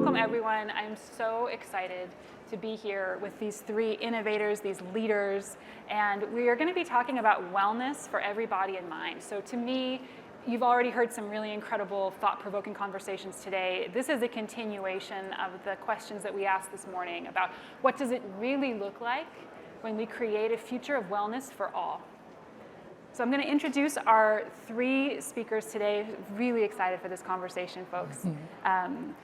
welcome everyone. I'm so excited to be here with these three innovators, these leaders, and we are going to be talking about wellness for every body and mind. So to me, you've already heard some really incredible, thought-provoking conversations today. This is a continuation of the questions that we asked this morning about what does it really look like when we create a future of wellness for all. So I'm going to introduce our three speakers today. Really excited for this conversation, folks.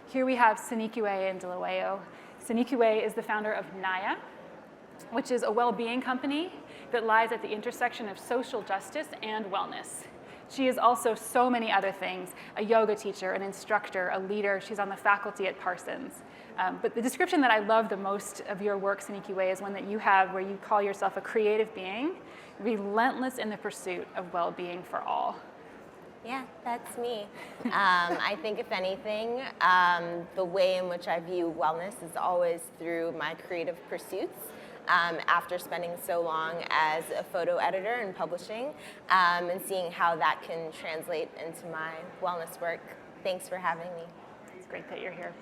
Here we have Sinikiwe and Delaweo. Sinikiwe is the founder of Naya, which is a well-being company that lies at the intersection of social justice and wellness. She is also so many other things: a yoga teacher, an instructor, a leader. She's on the faculty at Parsons. But the description that I love the most of your work, Sinikiwe, is one that you have where you call yourself a creative being, relentless in the pursuit of well-being for all. Yeah, that's me. I think if anything, the way in which I view wellness is always through my creative pursuits. After spending so long as a photo editor and publishing, and seeing how that can translate into my wellness work. Thanks for having me. It's great that you're here.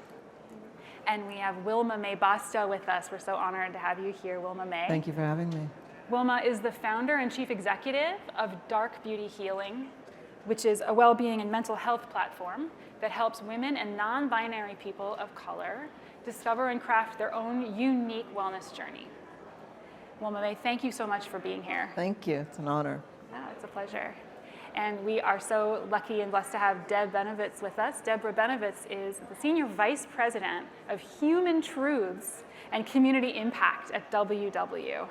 And we have Wilma May Basto with us. We're so honored to have you here, Wilma May. Thank you for having me. Wilma is the founder and chief executive of Dark Beauty Healing, which is a well-being and mental health platform that helps women and non-binary people of color discover and craft their own unique wellness journey. Wilma May, thank you so much for being here. Thank you. It's an honor. Yeah, it's a pleasure. And we are so lucky and blessed to have Deb Benovitz with us. Deborah Benovitz is the Senior Vice President of Human Truths and Community Impact at WW.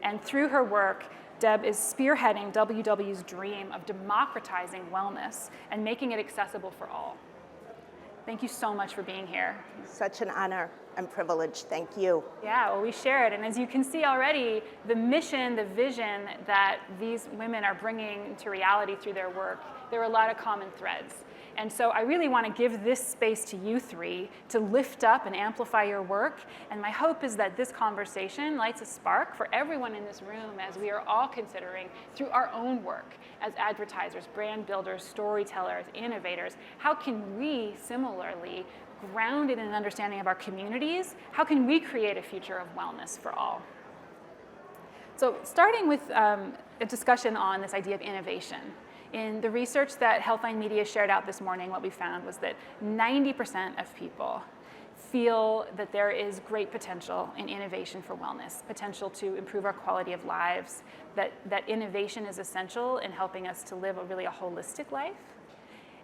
And through her work, Deb is spearheading WW's dream of democratizing wellness and making it accessible for all. Thank you so much for being here. Such an honor and privilege. Thank you. Yeah, well, we share it. And as you can see already, the mission, the vision that these women are bringing to reality through their work, there are a lot of common threads. And so I really want to give this space to you three to lift up and amplify your work. And my hope is that this conversation lights a spark for everyone in this room as we are all considering through our own work as advertisers, brand builders, storytellers, innovators, how can we similarly, grounded in an understanding of our communities, how can we create a future of wellness for all? So starting with a discussion on this idea of innovation. In the research that Healthline Media shared out this morning, what we found was that 90% of people feel that there is great potential in innovation for wellness, potential to improve our quality of lives, that innovation is essential in helping us to live a holistic life.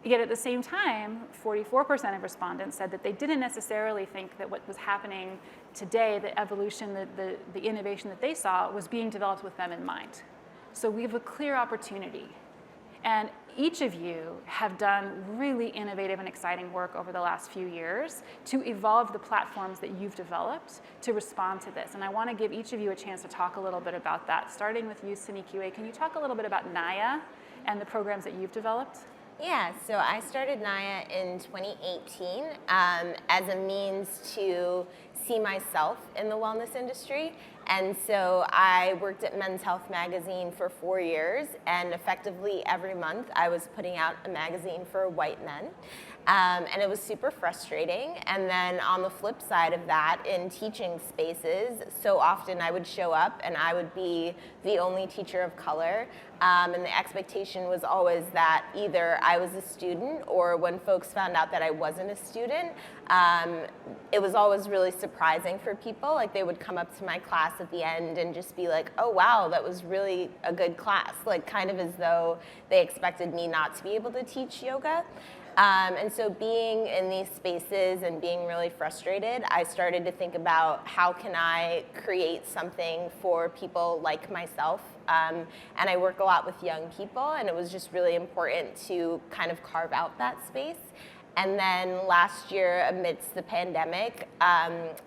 Yet at the same time, 44% of respondents said that they didn't necessarily think that what was happening today, the evolution, the innovation that they saw, was being developed with them in mind. So we have a clear opportunity. And each of you have done really innovative and exciting work over the last few years to evolve the platforms that you've developed to respond to this. And I want to give each of you a chance to talk a little bit about that. Starting with you, Sinikiwe, can you talk a little bit about Naya and the programs that you've developed? Yeah, so I started Naya in 2018 as a means to see myself in the wellness industry. And so I worked at Men's Health magazine for 4 years, and effectively every month I was putting out a magazine for white men. And it was super frustrating. And then on the flip side of that, in teaching spaces, so often I would show up and I would be the only teacher of color. And the expectation was always that either I was a student, or when folks found out that I wasn't a student, it was always really surprising for people. Like, they would come up to my class at the end and just be like, oh wow, that was really a good class. Like, kind of as though they expected me not to be able to teach yoga. And so being in these spaces and being really frustrated, I started to think about how can I create something for people like myself. And I work a lot with young people, and it was just really important to kind of carve out that space. And then last year, amidst the pandemic,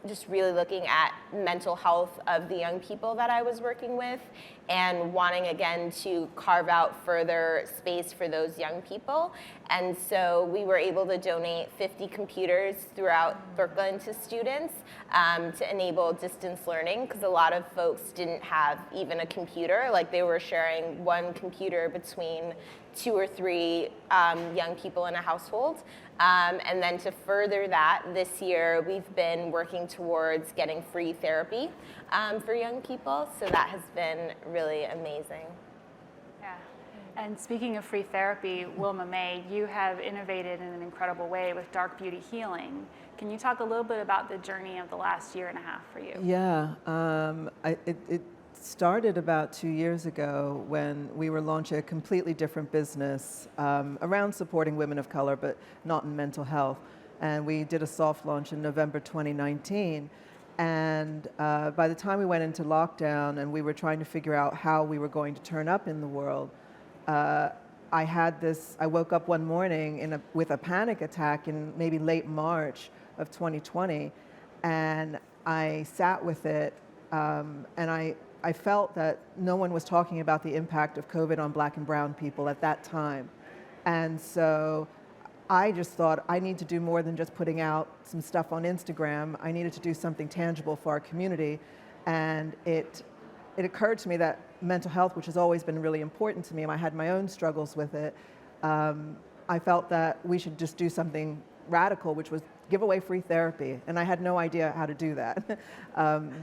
just really looking at mental health of the young people that I was working with, and wanting again to carve out further space for those young people. And so we were able to donate 50 computers throughout Brooklyn to students to enable distance learning, because a lot of folks didn't have even a computer. Like, they were sharing one computer between 2 or 3 young people in a household. And then to further that, this year we've been working towards getting free therapy for young people. So that has been really amazing. Yeah. And speaking of free therapy, Wilma May, you have innovated in an incredible way with Dark Beauty Healing. Can you talk a little bit about the journey of the last year and a half for you? Yeah, it started about 2 years ago when we were launching a completely different business around supporting women of color, but not in mental health. And we did a soft launch in November 2019. And by the time we went into lockdown and we were trying to figure out how we were going to turn up in the world, I woke up one morning with a panic attack in maybe late March of 2020. And I sat with it and I felt that no one was talking about the impact of COVID on Black and brown people at that time. And so I just thought, I need to do more than just putting out some stuff on Instagram. I needed to do something tangible for our community. And it occurred to me that mental health, which has always been really important to me, and I had my own struggles with it, I felt that we should just do something radical, which was give away free therapy. And I had no idea how to do that.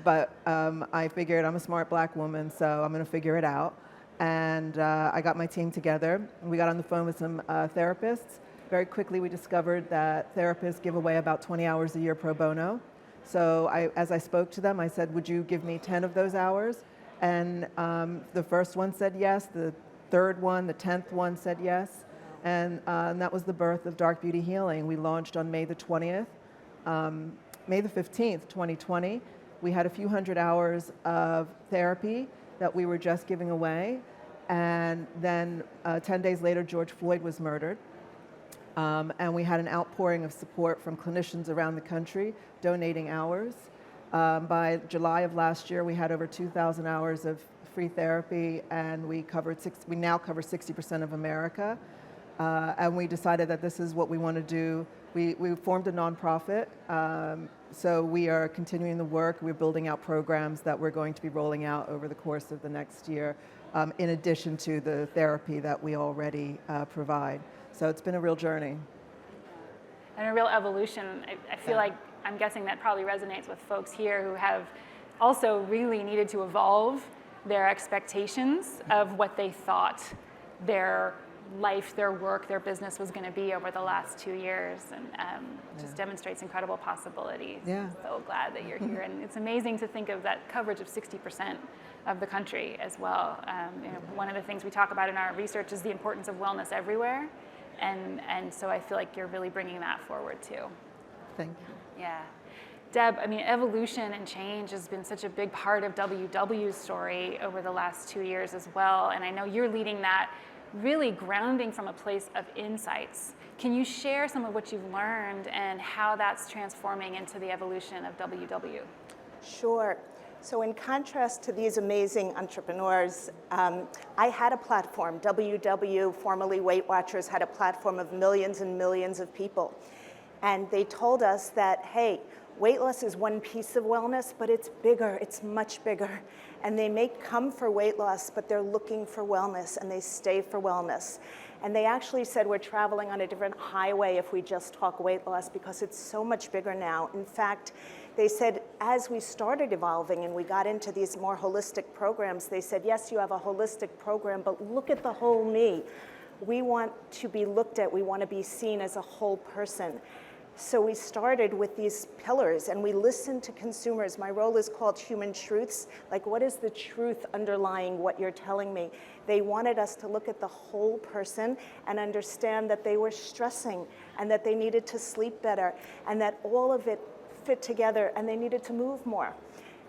But I figured I'm a smart Black woman, so I'm going to figure it out. And I got my team together. We got on the phone with some therapists. Very quickly, we discovered that therapists give away about 20 hours a year pro bono. So as I spoke to them, I said, would you give me 10 of those hours? And the first one said yes. The third one, the 10th one said yes. And that was the birth of Dark Beauty Healing. We launched on May the 20th. May the 15th, 2020. We had a few hundred hours of therapy that we were just giving away. And then 10 days later, George Floyd was murdered. And we had an outpouring of support from clinicians around the country donating hours. By July of last year, we had over 2,000 hours of free therapy, and we now cover 60% of America. And we decided that this is what we want to do. We formed a nonprofit, so we are continuing the work. We're building out programs that we're going to be rolling out over the course of the next year, in addition to the therapy that we already provide. So it's been a real journey. And a real evolution. I feel like, I'm guessing that probably resonates with folks here who have also really needed to evolve their expectations of what they thought their life, their work, their business was going to be over the last 2 years, and just demonstrates incredible possibilities. Yeah. So glad that you're here, and it's amazing to think of that coverage of 60% of the country as well. One of the things we talk about in our research is the importance of wellness everywhere, and so I feel like you're really bringing that forward too. Thank you. Yeah. Deb, I mean, evolution and change has been such a big part of WW's story over the last 2 years as well, and I know you're leading that, really grounding from a place of insights. Can you share some of what you've learned and how that's transforming into the evolution of WW? Sure. So in contrast to these amazing entrepreneurs, I had a platform. WW, formerly Weight Watchers, had a platform of millions and millions of people. And they told us that, hey, weight loss is one piece of wellness, but it's bigger, it's much bigger. And they may come for weight loss, but they're looking for wellness, and they stay for wellness. And they actually said we're traveling on a different highway if we just talk weight loss, because it's so much bigger now. In fact, they said as we started evolving and we got into these more holistic programs, they said, yes, you have a holistic program, but look at the whole me. We want to be looked at, we want to be seen as a whole person. So we started with these pillars, and we listened to consumers. My role is called Human Truths. Like, what is the truth underlying what you're telling me? They wanted us to look at the whole person and understand that they were stressing and that they needed to sleep better and that all of it fit together, and they needed to move more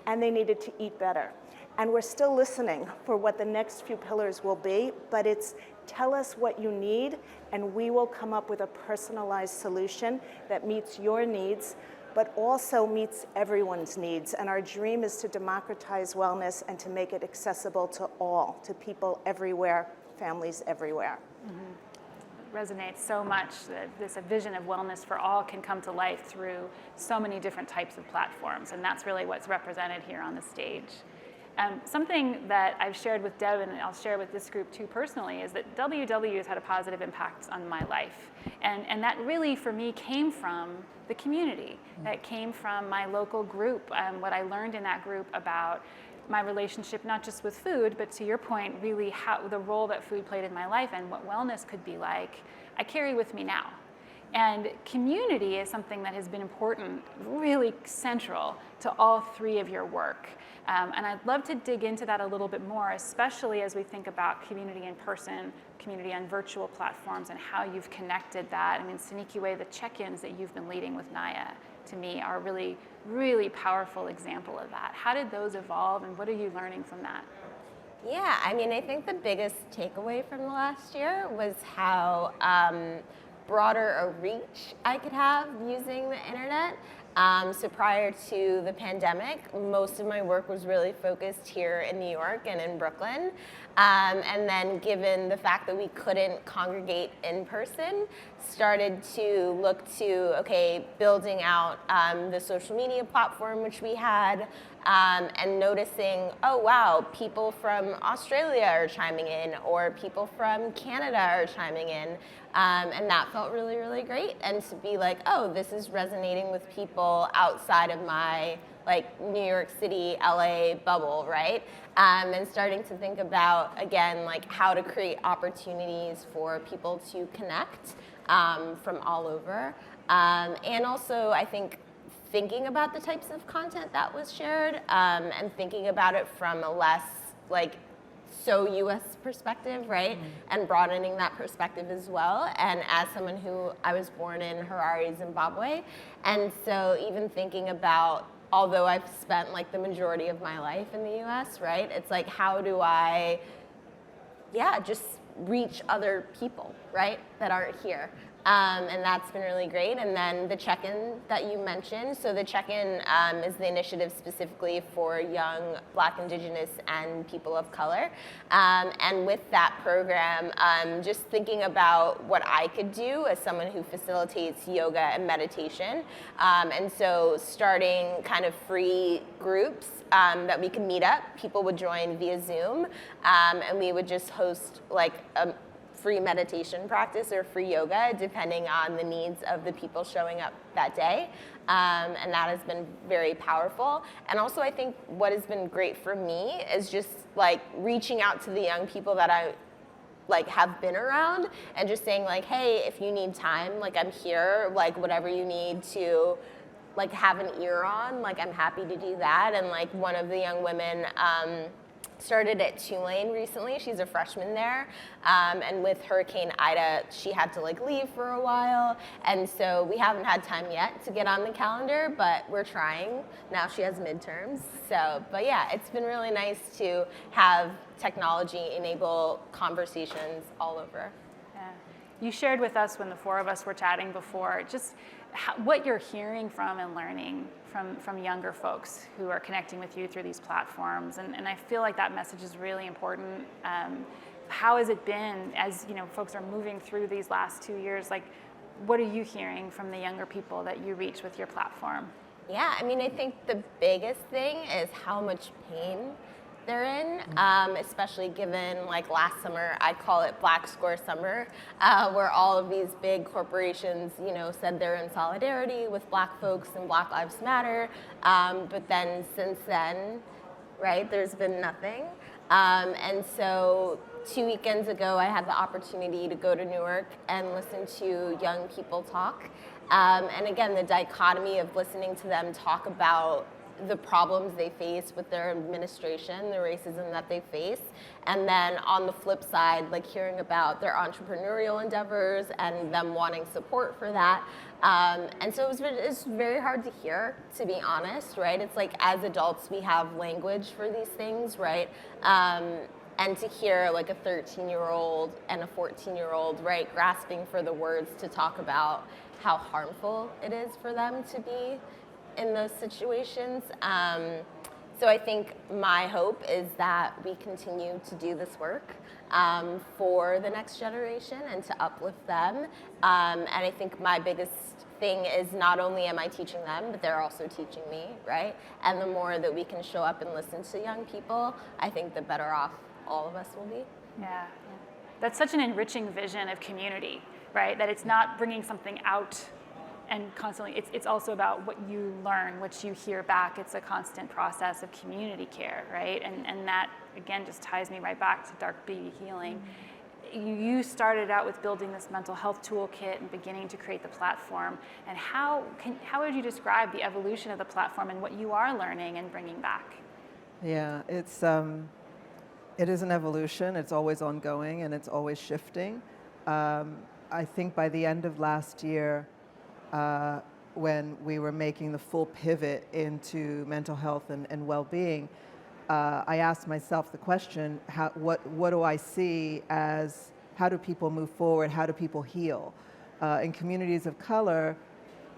and they needed to eat better. And we're still listening for what the next few pillars will be, but it's tell us what you need, and we will come up with a personalized solution that meets your needs but also meets everyone's needs. And our dream is to democratize wellness and to make it accessible to all, to people everywhere, families everywhere. Resonates so much that this vision of wellness for all can come to life through so many different types of platforms, and that's really what's represented here on the stage. Something that I've shared with Deb, and I'll share with this group too personally, is that WW has had a positive impact on my life. And that really, for me, came from the community. That came from my local group, what I learned in that group about my relationship, not just with food, but to your point, really how the role that food played in my life and what wellness could be like, I carry with me now. And community is something that has been important, really central to all three of your work. And I'd love to dig into that a little bit more, especially as we think about community in person, community on virtual platforms, and how you've connected that. I mean, Sanikiwe, the check-ins that you've been leading with Naya, to me, are really, really powerful example of that. How did those evolve, and what are you learning from that? Yeah, I mean, I think the biggest takeaway from the last year was how broader a reach I could have using the internet. So prior to the pandemic, most of my work was really focused here in New York and in Brooklyn. And then given the fact that we couldn't congregate in person, started to look to, okay, building out the social media platform which we had, and noticing, oh wow, people from Australia are chiming in, or people from Canada are chiming in. And that felt really, really great. And to be like, oh, this is resonating with people outside of my like New York City, LA bubble, right? And starting to think about, again, like how to create opportunities for people to connect from all over. And also, I think, thinking about the types of content that was shared, and thinking about it from a less like so U.S. perspective, right? And broadening that perspective as well. And as someone who, I was born in Harare, Zimbabwe, and so even thinking about, although I've spent like the majority of my life in the U.S., right? It's like, how do I, just reach other people, right, that aren't here? And that's been really great. And then the check-in that you mentioned. So the check-in is the initiative specifically for young Black, Indigenous, and people of color. And with that program, just thinking about what I could do as someone who facilitates yoga and meditation. And so starting kind of free groups that we could meet up. People would join via Zoom, and we would just host like a free meditation practice or free yoga, depending on the needs of the people showing up that day. And that has been very powerful. And also, I think what has been great for me is just like reaching out to the young people that I like have been around and just saying like, hey, if you need time, like I'm here, like whatever you need to like have an ear on, like I'm happy to do that. And like one of the young women, started at Tulane recently. She's a freshman there, and with Hurricane Ida, she had to like leave for a while, and so we haven't had time yet to get on the calendar, but we're trying. Now she has midterms, so, but yeah, it's been really nice to have technology enable conversations all over. Yeah. You shared with us when the four of us were chatting before, just what you're hearing from and learning from younger folks who are connecting with you through these platforms, and I feel like that message is really important. How has it been as folks are moving through these last 2 years? Like, what are you hearing from the younger people that you reach with your platform? Yeah, I mean, I think the biggest thing is how much pain they're in, especially given like last summer, I call it Black Square Summer, where all of these big corporations, said they're in solidarity with Black folks and Black Lives Matter, but then since then, right, there's been nothing. And so 2 weekends ago, I had the opportunity to go to Newark and listen to young people talk. And again, the dichotomy of listening to them talk about the problems they face with their administration, the racism that they face, and then on the flip side, like hearing about their entrepreneurial endeavors and them wanting support for that. And so it's very hard to hear, to be honest, right? It's like as adults, we have language for these things, right? And to hear like a 13-year-old and a 14-year-old, right, grasping for the words to talk about how harmful it is for them to be in those situations. So I think my hope is that we continue to do this work for the next generation and to uplift them. And I think my biggest thing is not only am I teaching them, but they're also teaching me, right? And the more that we can show up and listen to young people, I think the better off all of us will be. Yeah. That's such an enriching vision of community, right? That it's not bringing something out and constantly, it's also about what you learn, what you hear back. It's a constant process of community care, right? And that, again, just ties me right back to dark baby healing. You started out with building this mental health toolkit and beginning to create the platform. And how would you describe the evolution of the platform and what you are learning and bringing back? Yeah, it is an evolution. It's always ongoing and it's always shifting. I think by the end of last year, when we were making the full pivot into mental health and well-being, I asked myself the question, what do I see as, how do people move forward, how do people heal? In communities of color,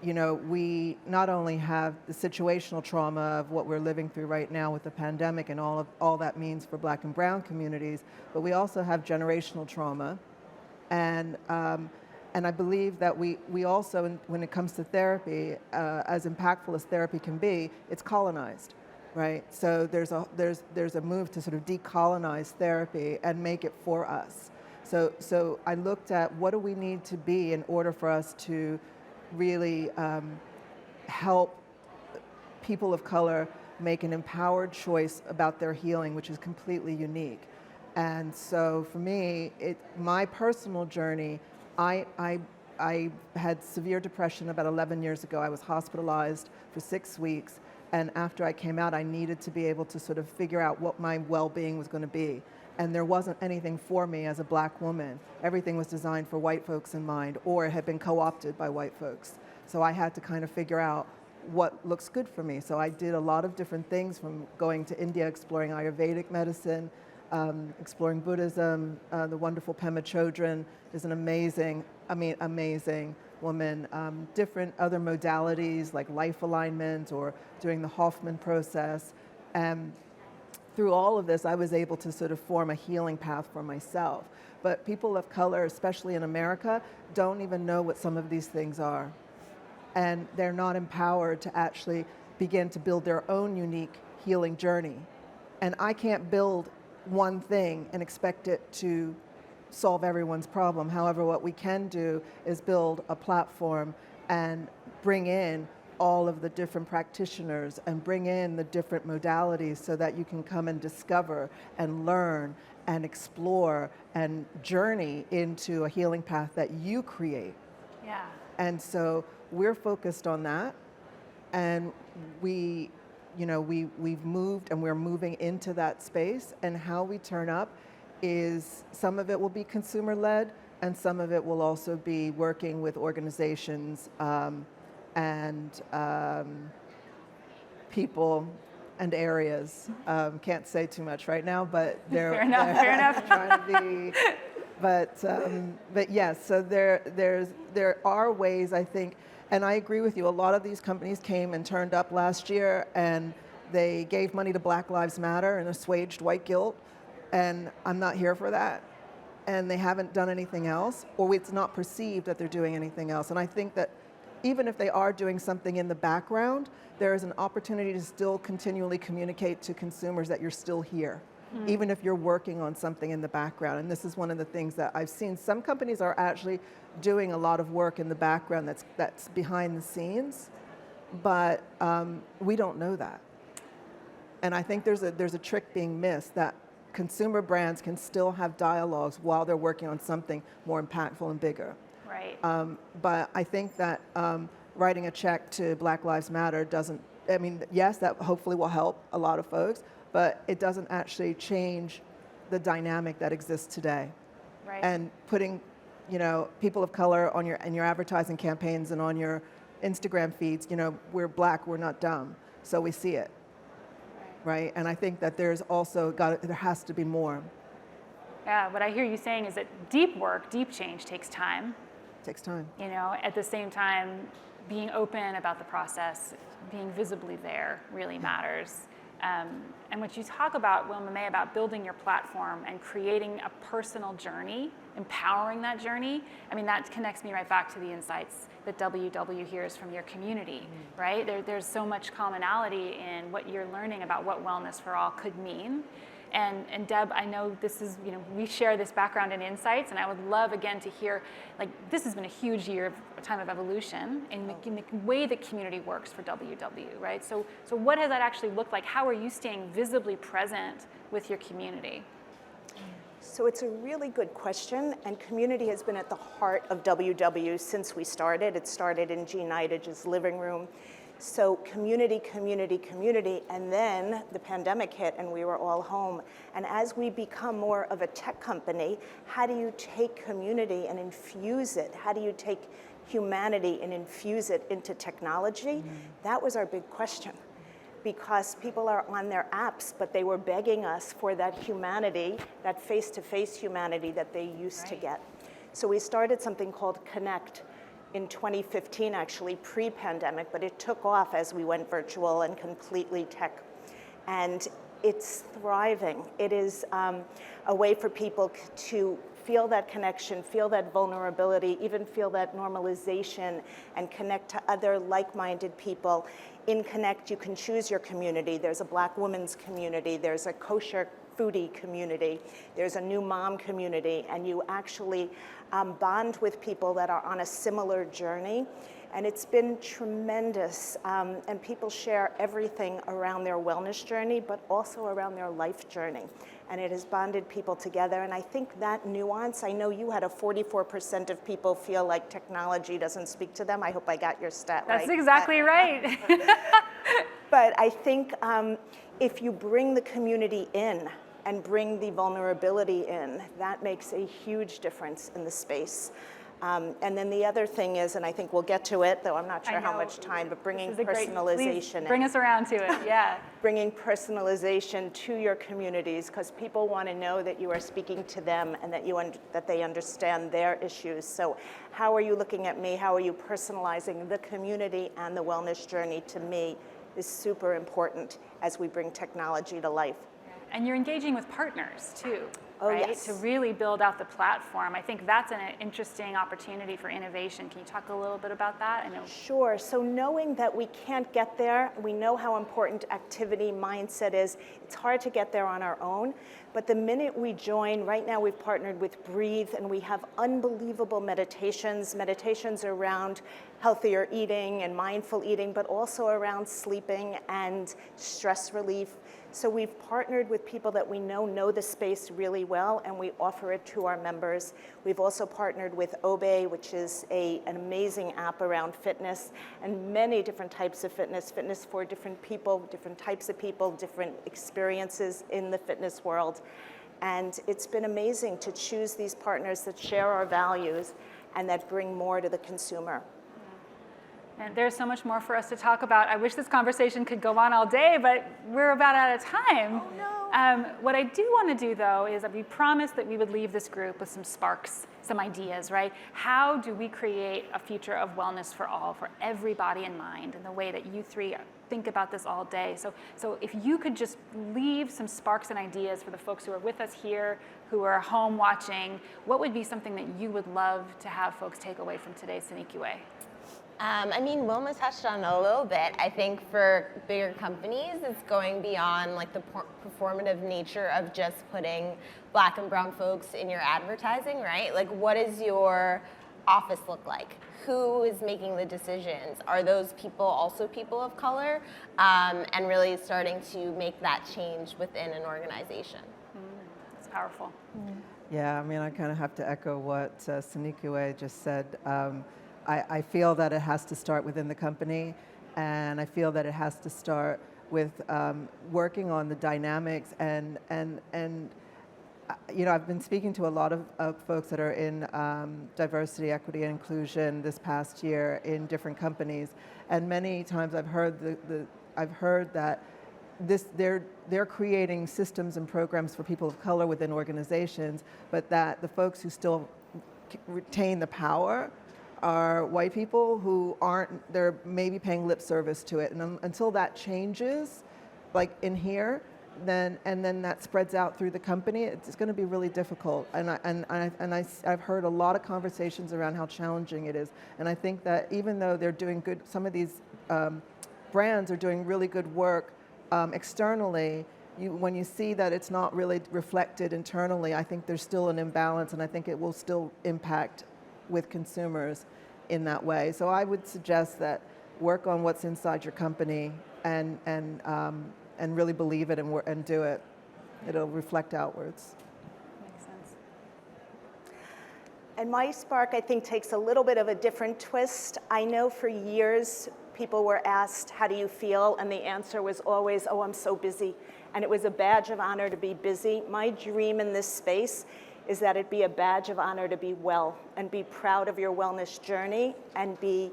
you know, we not only have the situational trauma of what we're living through right now with the pandemic and all that means for Black and Brown communities, but we also have generational trauma. And I believe that we also, when it comes to therapy, as impactful as therapy can be, it's colonized, right? So there's a move to sort of decolonize therapy and make it for us. So I looked at what do we need to be in order for us to really help people of color make an empowered choice about their healing, which is completely unique. And so for me, my personal journey, I had severe depression about 11 years ago. I was hospitalized for 6 weeks. And after I came out, I needed to be able to sort of figure out what my well-being was going to be. And there wasn't anything for me as a Black woman. Everything was designed for white folks in mind, or it had been co-opted by white folks. So I had to kind of figure out what looks good for me. So I did a lot of different things, from going to India, exploring Ayurvedic medicine, exploring Buddhism. The wonderful Pema Chodron is an amazing woman. Different other modalities like life alignment or doing the Hoffman process. Through all of this, I was able to sort of form a healing path for myself. But people of color, especially in America, don't even know what some of these things are. And they're not empowered to actually begin to build their own unique healing journey. And I can't build one thing and expect it to solve everyone's problem. However, what we can do is build a platform and bring in all of the different practitioners and bring in the different modalities so that you can come and discover and learn and explore and journey into a healing path that you create. Yeah. And so we're focused on that, and we've moved and we're moving into that space, and how we turn up is some of it will be consumer led and some of it will also be working with organizations and people and areas. Can't say too much right now, but Fair enough. Trying to be, but yes, so there are ways, I think, and I agree with you. A lot of these companies came and turned up last year and they gave money to Black Lives Matter and assuaged white guilt, and I'm not here for that. And they haven't done anything else, or it's not perceived that they're doing anything else. And I think that even if they are doing something in the background, there is an opportunity to still continually communicate to consumers that you're still here, even if you're working on something in the background. And this is one of the things that I've seen. Some companies are actually doing a lot of work in the background that's behind the scenes, but we don't know that. And I think there's a trick being missed, that consumer brands can still have dialogues while they're working on something more impactful and bigger. Right. But I think that writing a check to Black Lives Matter doesn't, I mean, yes, that hopefully will help a lot of folks, but it doesn't actually change the dynamic that exists today. Right. And putting, people of color on your advertising campaigns and on your Instagram feeds, we're Black, we're not dumb, so we see it. Right? And I think that there has to be more. Yeah, what I hear you saying is that deep work, deep change takes time. It takes time. At the same time, being open about the process, being visibly there really matters. And what you talk about, Wilma May, about building your platform and creating a personal journey, empowering that journey, I mean, that connects me right back to the insights that WW hears from your community, right? There's so much commonality in what you're learning about what wellness for all could mean. And Deb, I know this is, we share this background and insights, and I would love again to hear, like, this has been a huge year, a time of evolution in the way that community works for WW, right? So what has that actually looked like? How are you staying visibly present with your community? So it's a really good question, and community has been at the heart of WW since we started. It started in Jean Neidage's living room. So community, community, community, and then the pandemic hit and we were all home. And as we become more of a tech company, how do you take community and infuse it? How do you take humanity and infuse it into technology? That was our big question, because people are on their apps, but they were begging us for that humanity, that face-to-face humanity that they used to get. So we started something called Connect in 2015, actually pre-pandemic, but it took off as we went virtual and completely tech. And it's thriving. It is a way for people to feel that connection, feel that vulnerability, even feel that normalization, and connect to other like-minded people. In Connect, you can choose your community. There's a Black women's community, there's a kosher foodie community, there's a new mom community, and you actually bond with people that are on a similar journey. And it's been tremendous, and people share everything around their wellness journey, but also around their life journey. And it has bonded people together, and I think that nuance, I know you had a 44% of people feel like technology doesn't speak to them. I hope I got your stat right. That's exactly right. But I think if you bring the community in and bring the vulnerability in, that makes a huge difference in the space. And then the other thing is, and I think we'll get to it, though I'm not sure how much time, but bringing personalization in. Bring us around to it, yeah. Bringing personalization to your communities, because people want to know that you are speaking to them and that they understand their issues. So how are you looking at me? How are you personalizing the community and the wellness journey to me is super important as we bring technology to life. And you're engaging with partners too, Oh, right? yes. To really build out the platform. I think that's an interesting opportunity for innovation. Can you talk a little bit about that? I know. Sure. So knowing that we can't get there, we know how important activity mindset is. It's hard to get there on our own. But the minute we join, right now we've partnered with Breathe, and we have unbelievable meditations around healthier eating and mindful eating, but also around sleeping and stress relief. So we've partnered with people that we know the space really well, and we offer it to our members. We've also partnered with Obey, which is an amazing app around fitness, and many different types of fitness for different people, different types of people, different experiences in the fitness world. And it's been amazing to choose these partners that share our values and that bring more to the consumer. And there's so much more for us to talk about. I wish this conversation could go on all day, but we're about out of time. Oh, no. What I do want to do, though, is that we promised that we would leave this group with some sparks, some ideas, right? How do we create a future of wellness for all, for every body and mind, in the way that you three think about this all day? So if you could just leave some sparks and ideas for the folks who are with us here, who are home watching, what would be something that you would love to have folks take away from today's Sneaky I mean, Wilma touched on it a little bit. I think for bigger companies, it's going beyond like the performative nature of just putting Black and brown folks in your advertising, right? Like, what does your office look like? Who is making the decisions? Are those people also people of color? And really starting to make that change within an organization. It's powerful. Yeah, I mean, I kind of have to echo what Sneaky just said. I feel that it has to start within the company, and I feel that it has to start with working on the dynamics and you know, I've been speaking to a lot of folks that are in diversity, equity, and inclusion this past year in different companies, and many times I've heard that they're creating systems and programs for people of color within organizations, but that the folks who still retain the power are white people who they're maybe paying lip service to it. And until that changes, like in here, then that spreads out through the company, it's going to be really difficult. I've heard a lot of conversations around how challenging it is. And I think that even though they're doing good, some of these brands are doing really good work externally, when you see that it's not really reflected internally, I think there's still an imbalance, and I think it will still impact with consumers in that way. So I would suggest that work on what's inside your company and really believe it and do it. It'll reflect outwards. Makes sense. And my spark, I think, takes a little bit of a different twist. I know for years people were asked, how do you feel? And the answer was always, oh, I'm so busy. And it was a badge of honor to be busy. My dream in this space is that it be a badge of honor to be well and be proud of your wellness journey and be,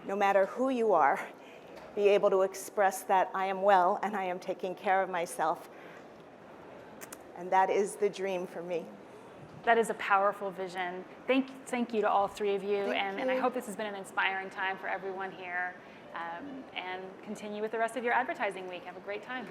no matter who you are, be able to express that I am well and I am taking care of myself. And that is the dream for me. That is a powerful vision. Thank you to all three of you, and I hope this has been an inspiring time for everyone here. And continue with the rest of your advertising week. Have a great time.